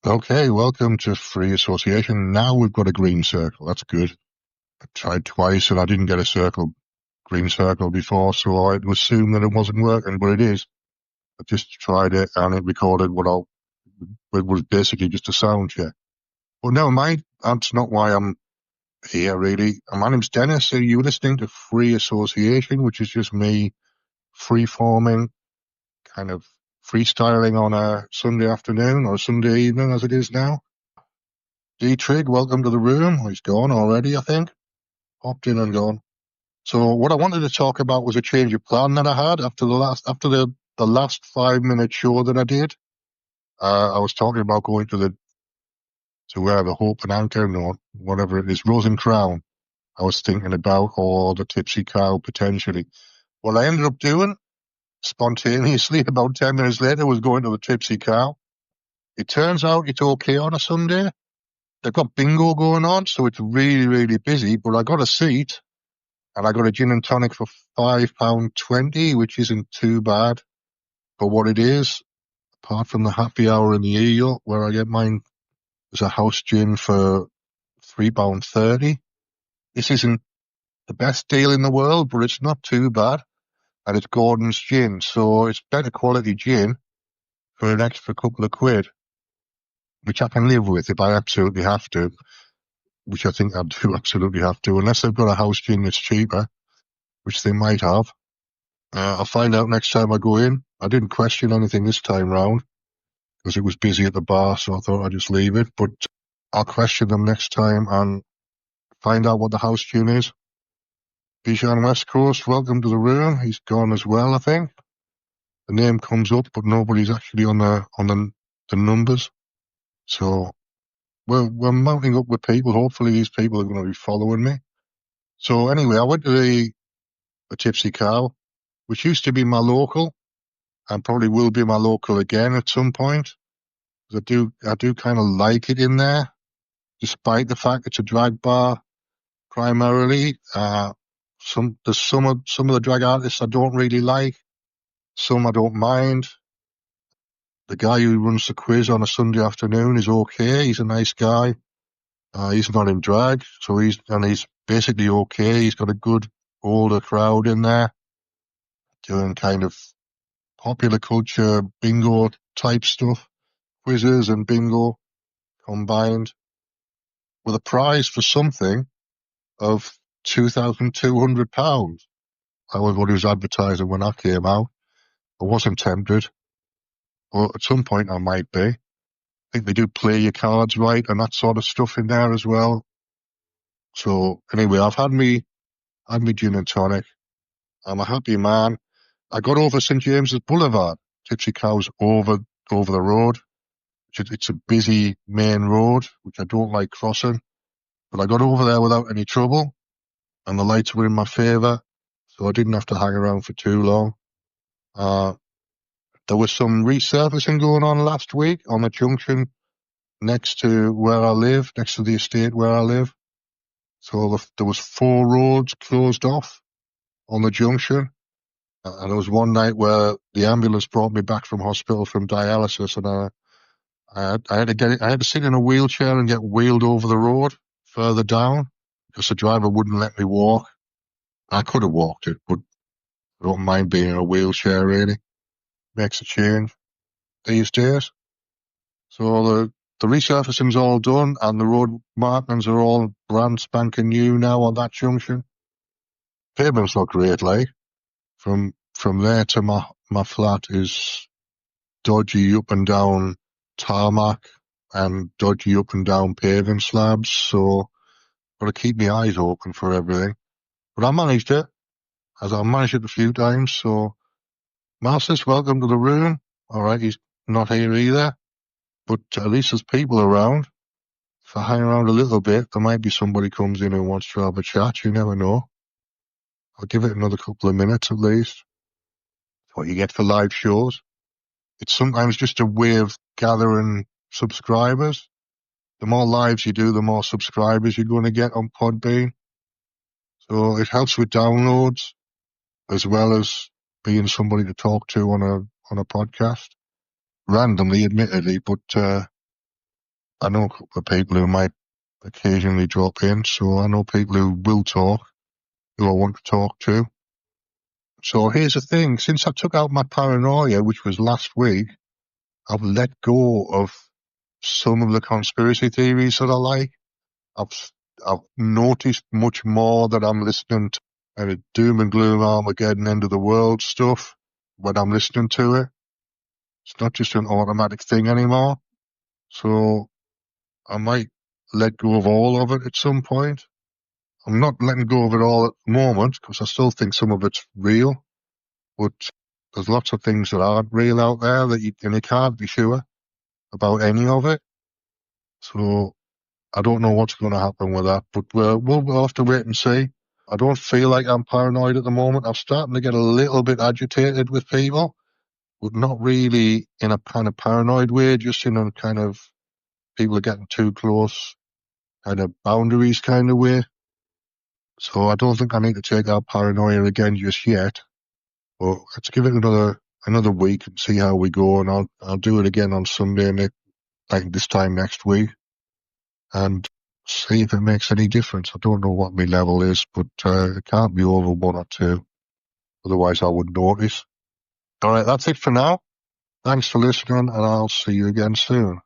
Okay, welcome to Free Association. Now we've got a green circle. That's good. I tried twice and I didn't get a green circle before, so I had to assume that it wasn't working, but it is. I just tried it and it recorded it was basically just a sound check. But never mind, that's not why I'm here really. My name's Dennis, so you're listening to Free Association, which is just me free-forming, kind of freestyling on a Sunday afternoon or a Sunday evening as it is now. D-Trig, welcome to the room. He's gone already, I think. Popped in and gone. So what I wanted to talk about was a change of plan that I had after the last 5 minute show that I did. I was talking about going to where the Hope and Anchor or whatever it is, Rose and Crown. I was thinking about, or the Tipsy Cow potentially. What I ended up doing spontaneously about 10 minutes later was going to the Tipsy Cow. It turns out it's okay on a Sunday. They've got bingo going on, so it's really, really busy, but I got a seat and I got a gin and tonic for £5.20, which isn't too bad for what it is, apart from the happy hour in the Eagle, where I get mine as a house gin for £3.30. This isn't the best deal in the world, but it's not too bad. And it's Gordon's gin, so it's better quality gin for an extra couple of quid, which I can live with if I absolutely have to, which I think I do absolutely have to, unless they've got a house gin that's cheaper, which they might have. I'll find out next time I go in. I didn't question anything this time round because it was busy at the bar, so I thought I'd just leave it. But I'll question them next time and find out what the house tune is. Bijan West Coast, welcome to the room. He's gone as well, I think. The name comes up, but nobody's actually on the numbers. So we're mounting up with people. Hopefully these people are going to be following me. So anyway, I went to the Tipsy Cow, which used to be my local, and probably will be my local again at some point. I do kind of like it in there, despite the fact it's a drag bar primarily. Some of the drag artists I don't really like. Some I don't mind. The guy who runs the quiz on a Sunday afternoon is okay. He's a nice guy. He's not in drag, so he's basically okay. He's got a good older crowd in there doing kind of popular culture bingo type stuff, quizzes and bingo combined, with a prize for something of £2,200. That was what he was advertising when I came out. I wasn't tempted, but at some point I might be. I think they do play your cards right and that sort of stuff in there as well. So anyway, I've had me gin and tonic. I'm a happy man. I got over St James's Boulevard. Tipsy Cow's over the road. It's a busy main road, which I don't like crossing. But I got over there without any trouble, and the lights were in my favour, so I didn't have to hang around for too long. There was some resurfacing going on last week on the junction next to where I live, next to the estate where I live. So there was 4 roads closed off on the junction. And there was one night where the ambulance brought me back from hospital from dialysis, and I had to sit in a wheelchair and get wheeled over the road further down because the driver wouldn't let me walk. I could have walked it, but I don't mind being in a wheelchair really. Makes a change these days. So the resurfacing's all done and the road markings are all brand spanking new now on that junction. Pavement's not great, like. From there to my flat is dodgy up and down tarmac and dodgy up and down paving slabs, so got to keep my eyes open for everything. But I managed it, as I managed it a few times. So Marcus, welcome to the room. All right, he's not here either, but at least there's people around. If I hang around a little bit, there might be somebody comes in who wants to have a chat. You never know. I'll give it another couple of minutes at least. That's what you get for live shows. It's sometimes just a way of gathering subscribers. The more lives you do, the more subscribers you're going to get on Podbean. So it helps with downloads as well as being somebody to talk to on a podcast. Randomly, admittedly, but I know a couple of people who might occasionally drop in, so I know people who will talk, who I want to talk to. So here's the thing, since I took out my paranoia, which was last week, I've let go of some of the conspiracy theories that I like. I've noticed much more that I'm listening to kind of doom and gloom, Armageddon, end of the world stuff when I'm listening to it. It's not just an automatic thing anymore. So I might let go of all of it at some point. I'm not letting go of it all at the moment because I still think some of it's real. But there's lots of things that aren't real out there and you can't be sure about any of it. So I don't know what's going to happen with that, but we'll have to wait and see. I don't feel like I'm paranoid at the moment. I'm starting to get a little bit agitated with people, but not really in a kind of paranoid way, just in a kind of people are getting too close, kind of boundaries kind of way. So I don't think I need to take out paranoia again just yet. But let's give it another week and see how we go, and I'll do it again on Sunday, like this time next week, and see if it makes any difference. I don't know what my level is, but it can't be over 1 or 2. Otherwise, I would notice. All right, that's it for now. Thanks for listening, and I'll see you again soon.